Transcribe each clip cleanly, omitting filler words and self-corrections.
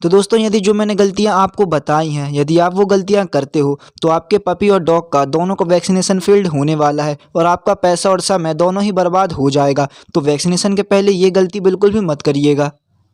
तो दोस्तों यदि जो मैंने गलतियां आपको बताई हैं, यदि आप वो गलतियां करते हो तो आपके पपी और डॉग का दोनों को वैक्सीनेशन फेल्ड होने वाला है और आपका पैसा और समय दोनों ही बर्बाद हो जाएगा। तो वैक्सीनेशन के पहले ये गलती बिल्कुल भी मत करिएगा।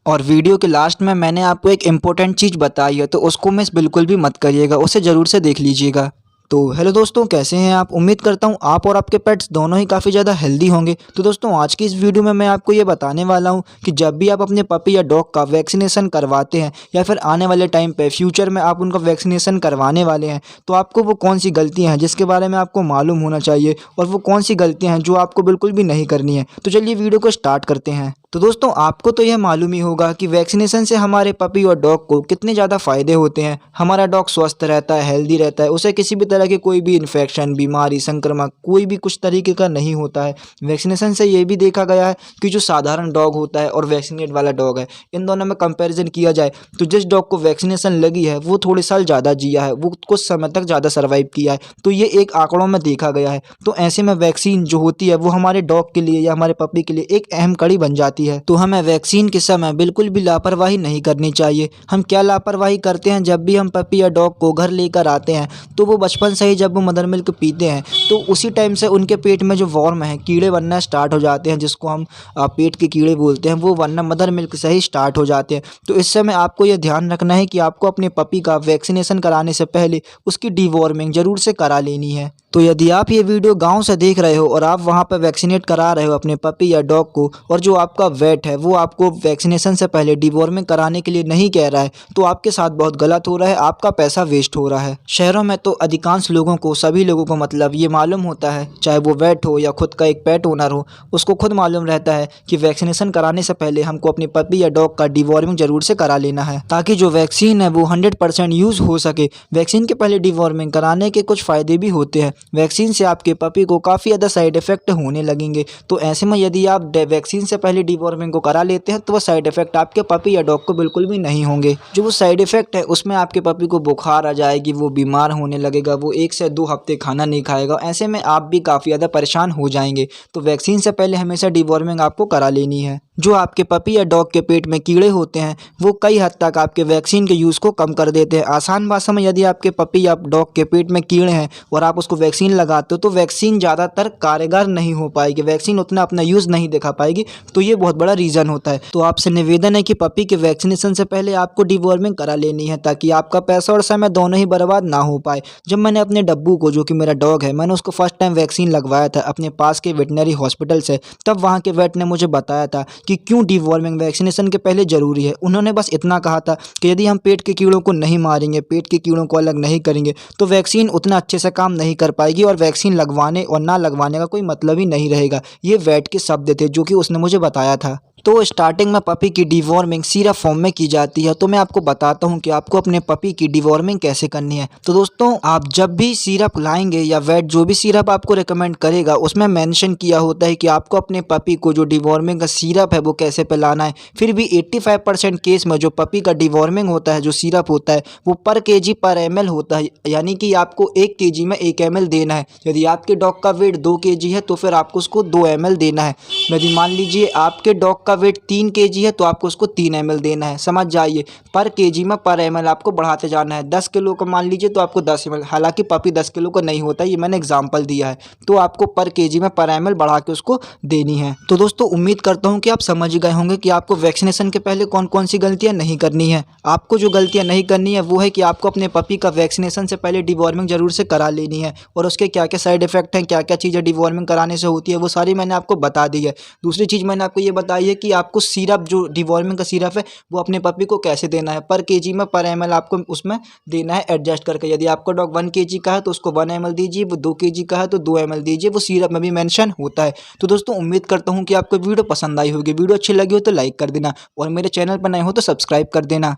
और वीडियो के लास्ट में मैंने आपको एक इम्पोर्टेंट चीज़ बताई है, तो उसको मिस बिल्कुल भी मत करिएगा, उसे ज़रूर से देख लीजिएगा। तो हेलो दोस्तों, कैसे हैं आप? उम्मीद करता हूं आप और आपके पेट्स दोनों ही काफ़ी ज़्यादा हेल्दी होंगे। तो दोस्तों आज की इस वीडियो में मैं आपको ये बताने वाला हूं कि जब भी आप अपने पपी या डॉग का वैक्सीनेशन करवाते हैं या फिर आने वाले टाइम पे फ्यूचर में आप उनका वैक्सीनेशन करवाने वाले हैं, तो आपको वो कौन सी गलतियाँ हैं जिसके बारे में आपको मालूम होना चाहिए और वो कौन सी गलतियाँ हैं जो आपको बिल्कुल भी नहीं करनी है। तो चलिए वीडियो को स्टार्ट करते हैं। तो दोस्तों आपको तो यह मालूम ही होगा कि वैक्सीनेशन से हमारे पपी और डॉग को कितने ज़्यादा फ़ायदे होते हैं। हमारा डॉग स्वस्थ रहता है, हेल्दी रहता है, उसे किसी भी तरह की कोई भी इन्फेक्शन, बीमारी, संक्रमण कोई भी कुछ तरीके का नहीं होता है। वैक्सीनेशन से ये भी देखा गया है कि जो साधारण डॉग होता है और वैक्सीनेट वाला डॉग है, इन दोनों में कंपैरिजन किया जाए तो जिस डॉग को वैक्सीनेशन लगी है वो थोड़े साल ज़्यादा जिया है, वो कुछ समय तक ज़्यादा सर्वाइव किया है। तो ये एक आंकड़ों में देखा गया है। तो ऐसे में वैक्सीन जो होती है वो हमारे डॉग के लिए या हमारे पपी के लिए एक अहम कड़ी बन जाती है। तो हमें वैक्सीन के समय बिल्कुल भी लापरवाही नहीं करनी चाहिए। हम क्या लापरवाही करते हैं, जब भी हम पपी या डॉग को घर लेकर आते हैं तो वो बचपन से ही जब वो मदर मिल्क पीते हैं तो उसी टाइम से उनके पेट में जो वर्म है, कीड़े बनना स्टार्ट हो जाते हैं, जिसको हम पेट के कीड़े बोलते हैं, वो बनना मदर मिल्क से ही स्टार्ट हो जाते हैं। तो इस समय आपको यह ध्यान रखना है कि आपको अपने पपी का वैक्सीनेशन कराने से पहले उसकी डीवॉर्मिंग ज़रूर से करा लेनी है। तो यदि आप ये वीडियो गांव से देख रहे हो और आप वहां पर वैक्सीनेट करा रहे हो अपने पपी या डॉग को, और जो आपका वेट है वो आपको वैक्सीनेशन से पहले डीवॉर्मिंग कराने के लिए नहीं कह रहा है, तो आपके साथ बहुत गलत हो रहा है, आपका पैसा वेस्ट हो रहा है। शहरों में तो अधिकांश लोगों को, सभी लोगों को मतलब ये मालूम होता है, चाहे वो वेट हो या खुद का एक पेट ओनर हो, उसको खुद मालूम रहता है कि वैक्सीनेशन कराने से पहले हमको अपनी पपी या डॉग का डीवॉर्मिंग जरूर से करा लेना है, ताकि जो वैक्सीन है वो 100% यूज़ हो सके। वैक्सीन के पहले डीवॉर्मिंग कराने के कुछ फ़ायदे भी होते हैं। वैक्सीन से आपके पपी को काफ़ी ज़्यादा साइड इफ़ेक्ट होने लगेंगे। तो ऐसे में यदि आप वैक्सीन से पहले डीवॉर्मिंग को करा लेते हैं तो वो साइड इफ़ेक्ट आपके पपी या डॉग को बिल्कुल भी नहीं होंगे। जो वो साइड इफ़ेक्ट है उसमें आपके पपी को बुखार आ जाएगी, वो बीमार होने लगेगा, वो 1 से 2 हफ्ते खाना नहीं खाएगा। ऐसे में आप भी काफ़ी ज़्यादा परेशान हो जाएंगे। तो वैक्सीन से पहले हमेशा डीवॉर्मिंग आपको करा लेनी है। जो आपके पपी या डॉग के पेट में कीड़े होते हैं वो कई हद तक आपके वैक्सीन के यूज़ को कम कर देते हैं। आसान भाषा में, यदि आपके पपी या डॉग के पेट में कीड़े हैं और आप उसको वैक्सीन लगाते हो तो वैक्सीन ज़्यादातर कारगर नहीं हो पाएगी, वैक्सीन उतना अपना यूज़ नहीं दिखा पाएगी। तो ये बहुत बड़ा रीज़न होता है। तो आपसे निवेदन है कि पपी के वैक्सीनेशन से पहले आपको डीवॉर्मिंग करा लेनी है, ताकि आपका पैसा और समय दोनों ही बर्बाद ना हो पाए। जब मैंने अपने डब्बू को, जो कि मेरा डॉग है, मैंने उसको फर्स्ट टाइम वैक्सीन लगवाया था अपने पास के वेटनरी हॉस्पिटल से, तब वहाँ के वेट ने मुझे बताया था कि क्यों डीवॉर्मिंग वैक्सीनेशन के पहले ज़रूरी है। उन्होंने बस इतना कहा था कि यदि हम पेट के कीड़ों को नहीं मारेंगे, पेट के कीड़ों को अलग नहीं करेंगे, तो वैक्सीन उतना अच्छे से काम नहीं कर पाएगी और वैक्सीन लगवाने और ना लगवाने का कोई मतलब ही नहीं रहेगा। ये वेट के शब्द थे जो कि उसने मुझे बताया था। तो स्टार्टिंग में पपी की डीवॉर्मिंग सिरप फॉर्म में की जाती है। तो मैं आपको बताता हूं कि आपको अपने पपी की डीवॉर्मिंग कैसे करनी है। तो दोस्तों आप जब भी सिरप लाएंगे या वेट जो भी सिरप आपको रेकमेंड करेगा उसमें मेंशन किया होता है कि आपको अपने पपी को जो डीवॉर्मिंग का सिरप है वो कैसे पिलाना है। फिर भी 85% केस में जो पपी का डीवॉर्मिंग होता है, जो सिरप होता है, वो पर केजी पर ml होता है, यानी कि आपको 1 केजी में 1 ml देना है। यदि आपके डॉग का वेट 2 केजी है तो फिर आपको उसको 2 ml देना है। यदि मान लीजिए आपके डॉग का वेट 3 केजी है तो आपको उसको 3 ml देना है। समझ जाइए, पर केजी में पर ml आपको बढ़ाते जाना है। 10 किलो का मान लीजिए तो आपको 10 ml, हालांकि पपी 10 किलो का नहीं होता, ये मैंने एग्जांपल दिया है। तो आपको पर केजी में पर ml बढ़ा के उसको देनी है। तो दोस्तों उम्मीद करता हूँ कि आप समझ गए होंगे कि आपको वैक्सीनेशन के पहले कौन कौन सी गलतियाँ नहीं करनी है। आपको जो गलतियाँ नहीं करनी है वो है कि आपको अपने पपी का वैक्सीनेशन से पहले डीवॉर्मिंग जरूर से करा लेनी है, और उसके क्या क्या साइड इफेक्ट हैं, क्या क्या चीज़ें डीवॉर्मिंग कराने से होती है, वो सारी मैंने आपको बता दी है। दूसरी चीज़ मैंने आपको ये बताई है कि आपको सिरप, जो डीवॉर्मिंग का सिरप है, वो अपने पपी को कैसे देना है। पर केजी में पर ml आपको उसमें देना है एडजस्ट करके। यदि आपका डॉग 1 केजी का है तो उसको 1 ml दीजिए, वो 2 केजी का है तो 2 ml दीजिए, वो सिरप में भी मेंशन होता है। तो दोस्तों उम्मीद करता हूँ कि आपको वीडियो पसंद आई होगी। वीडियो अच्छी लगी हो तो लाइक कर देना और मेरे चैनल पर नए हो तो सब्सक्राइब कर देना।